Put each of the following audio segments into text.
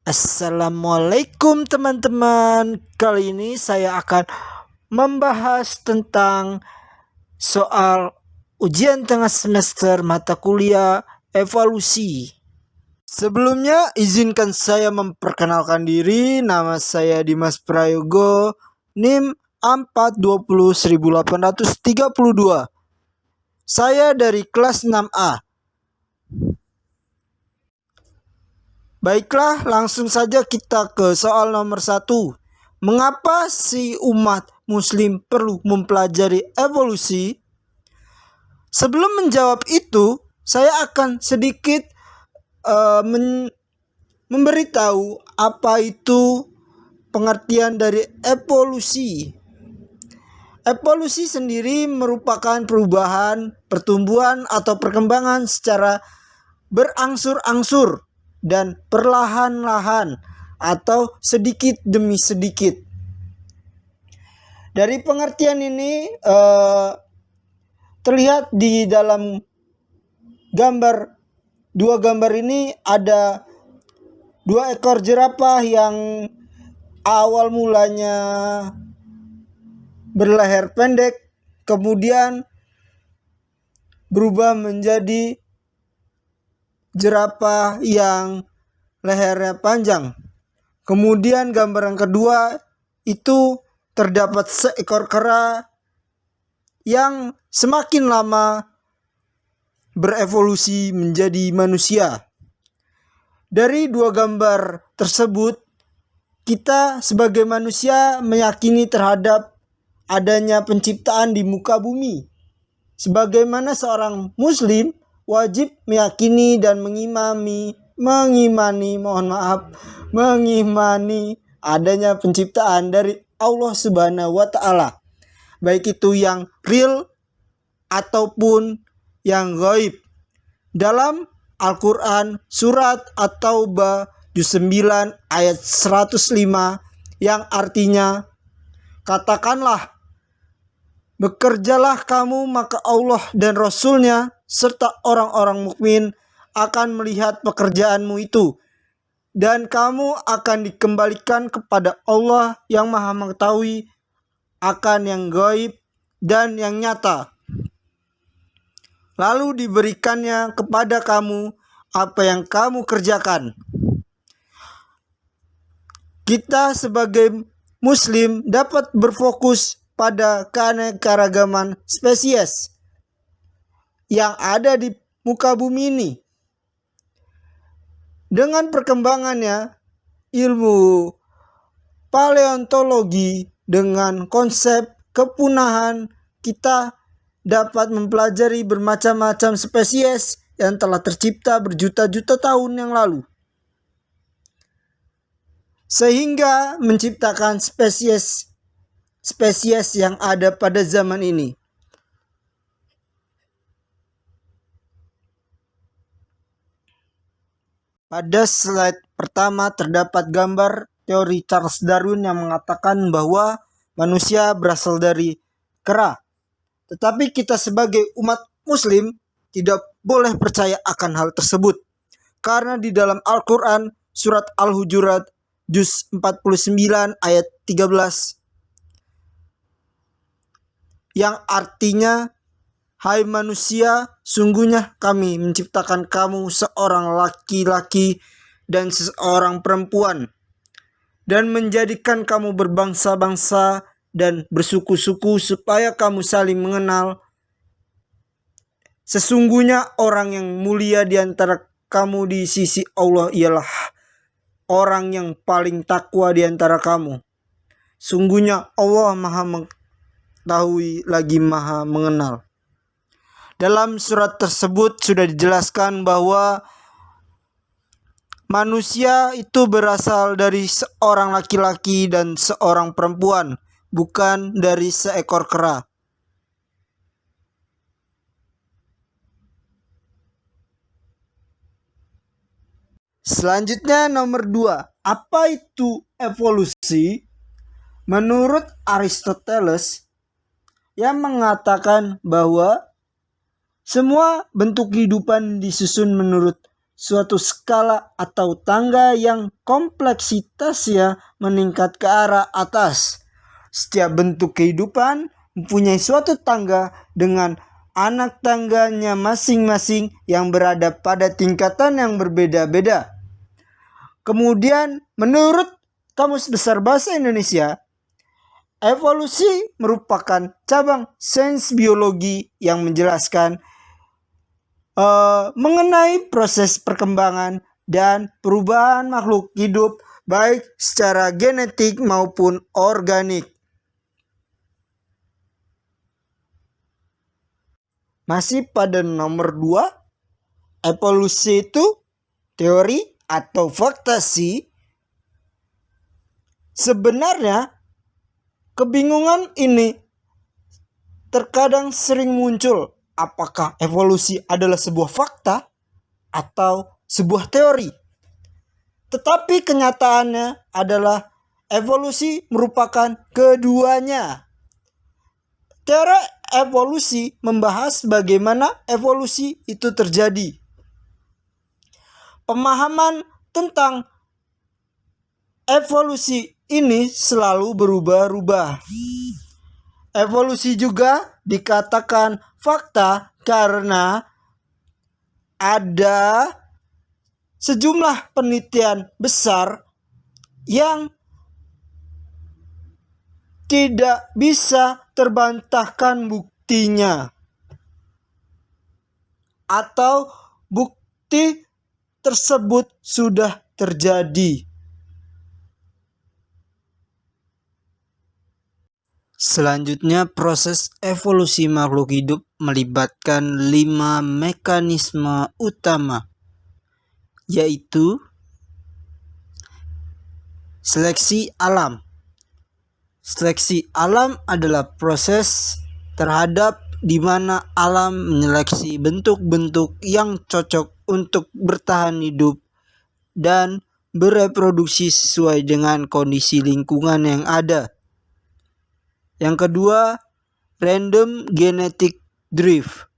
Assalamualaikum teman-teman. Kali ini saya akan membahas tentang soal ujian tengah semester mata kuliah evaluasi. Sebelumnya izinkan saya memperkenalkan diri. Nama saya Dimas Prayogo, NIM 4201832. Saya dari kelas 6A. Baiklah, langsung saja kita ke soal nomor 1. Mengapa si umat muslim perlu mempelajari evolusi? Sebelum menjawab itu, saya akan sedikit memberitahu apa itu pengertian dari evolusi. Evolusi sendiri merupakan perubahan, pertumbuhan atau perkembangan secara berangsur-angsur dan perlahan-lahan atau sedikit demi sedikit. Dari pengertian ini terlihat di dalam dua gambar ini ada 2 ekor jerapah yang awal mulanya berleher pendek, kemudian berubah menjadi jerapah yang lehernya panjang. Kemudian gambar yang kedua itu terdapat seekor kera yang semakin lama berevolusi menjadi manusia. Dari 2 gambar tersebut, kita sebagai manusia meyakini terhadap adanya penciptaan di muka bumi. Sebagaimana seorang muslim wajib meyakini dan mengimani adanya penciptaan dari Allah Subhanahu wa Ta'ala, baik itu yang real ataupun yang gaib. Dalam Al-Quran surat At-Taubah juz 9 ayat 105 yang artinya, katakanlah, bekerjalah kamu maka Allah dan Rasulnya serta orang-orang mukmin akan melihat pekerjaanmu itu, dan kamu akan dikembalikan kepada Allah yang maha mengetahui akan yang gaib dan yang nyata. Lalu diberikannya kepada kamu apa yang kamu kerjakan. Kita sebagai muslim dapat berfokus pada keanekaragaman spesies yang ada di muka bumi ini. Dengan perkembangannya ilmu paleontologi dengan konsep kepunahan, kita dapat mempelajari bermacam-macam spesies yang telah tercipta berjuta-juta tahun yang lalu, sehingga menciptakan spesies yang ada pada zaman ini. Pada slide pertama terdapat gambar teori Charles Darwin yang mengatakan bahwa manusia berasal dari kera. Tetapi kita sebagai umat muslim tidak boleh percaya akan hal tersebut. Karena di dalam Al-Quran surat Al-Hujurat juz 49 ayat 13 yang artinya, hai manusia, sungguhnya kami menciptakan kamu seorang laki-laki dan seorang perempuan, dan menjadikan kamu berbangsa-bangsa dan bersuku-suku supaya kamu saling mengenal. Sesungguhnya orang yang mulia di antara kamu di sisi Allah ialah orang yang paling takwa di antara kamu. Sungguhnya Allah maha mengetahui lagi maha mengenal. Dalam surat tersebut sudah dijelaskan bahwa manusia itu berasal dari seorang laki-laki dan seorang perempuan, bukan dari seekor kera. Selanjutnya nomor 2. Apa itu evolusi? Menurut Aristoteles yang mengatakan bahwa semua bentuk kehidupan disusun menurut suatu skala atau tangga yang kompleksitasnya meningkat ke arah atas. Setiap bentuk kehidupan mempunyai suatu tangga dengan anak tangganya masing-masing yang berada pada tingkatan yang berbeda-beda. Kemudian, menurut Kamus Besar Bahasa Indonesia, evolusi merupakan cabang sains biologi yang menjelaskan mengenai proses perkembangan dan perubahan makhluk hidup baik secara genetik maupun organik. Masih pada nomor 2, evolusi itu teori atau fakta sih? Sebenarnya kebingungan ini terkadang sering muncul. Apakah evolusi adalah sebuah fakta atau sebuah teori? Tetapi kenyataannya adalah evolusi merupakan keduanya. Teori evolusi membahas bagaimana evolusi itu terjadi. Pemahaman tentang evolusi ini selalu berubah-ubah. Evolusi juga dikatakan fakta karena ada sejumlah penelitian besar yang tidak bisa terbantahkan buktinya, atau bukti tersebut sudah terjadi. Selanjutnya, proses evolusi makhluk hidup melibatkan 5 mekanisme utama, yaitu seleksi alam. Seleksi alam adalah proses terhadap di mana alam menyeleksi bentuk-bentuk yang cocok untuk bertahan hidup dan bereproduksi sesuai dengan kondisi lingkungan yang ada. Yang kedua, random genetic drift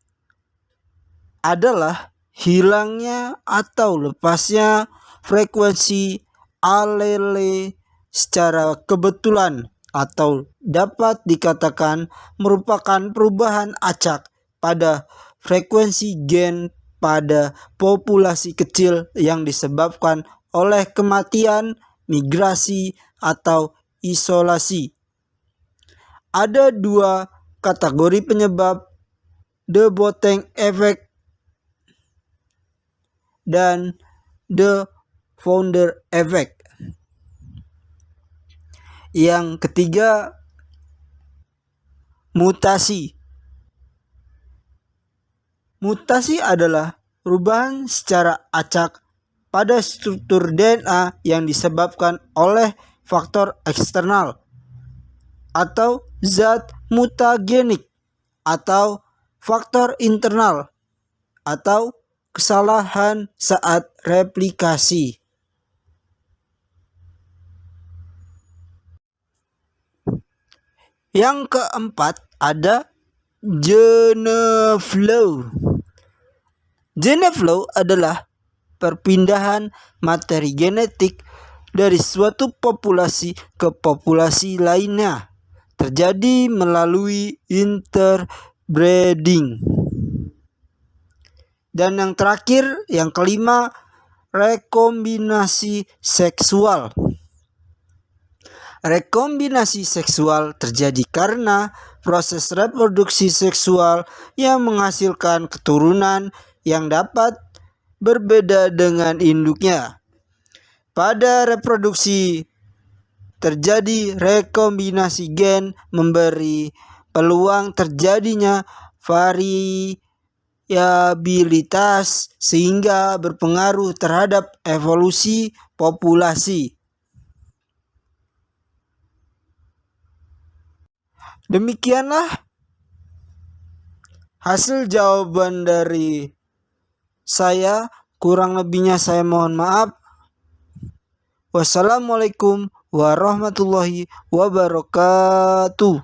adalah hilangnya atau lepasnya frekuensi alele secara kebetulan atau dapat dikatakan merupakan perubahan acak pada frekuensi gen pada populasi kecil yang disebabkan oleh kematian, migrasi, atau isolasi. Ada 2 kategori penyebab, the Boateng effect dan the founder effect. Yang ketiga, mutasi. Mutasi adalah perubahan secara acak pada struktur DNA yang disebabkan oleh faktor eksternal atau zat mutagenik atau faktor internal atau kesalahan saat replikasi. Yang keempat ada geneflow. Geneflow adalah perpindahan materi genetik dari suatu populasi ke populasi lainnya, terjadi melalui interbreeding. Dan yang terakhir, yang kelima, rekombinasi seksual. Rekombinasi seksual terjadi karena proses reproduksi seksual yang menghasilkan keturunan yang dapat berbeda dengan induknya. Pada reproduksi terjadi rekombinasi gen memberi peluang terjadinya variabilitas sehingga berpengaruh terhadap evolusi populasi. Demikianlah hasil jawaban dari saya. Kurang lebihnya saya mohon maaf. Wassalamualaikum warahmatullahi wabarakatuh.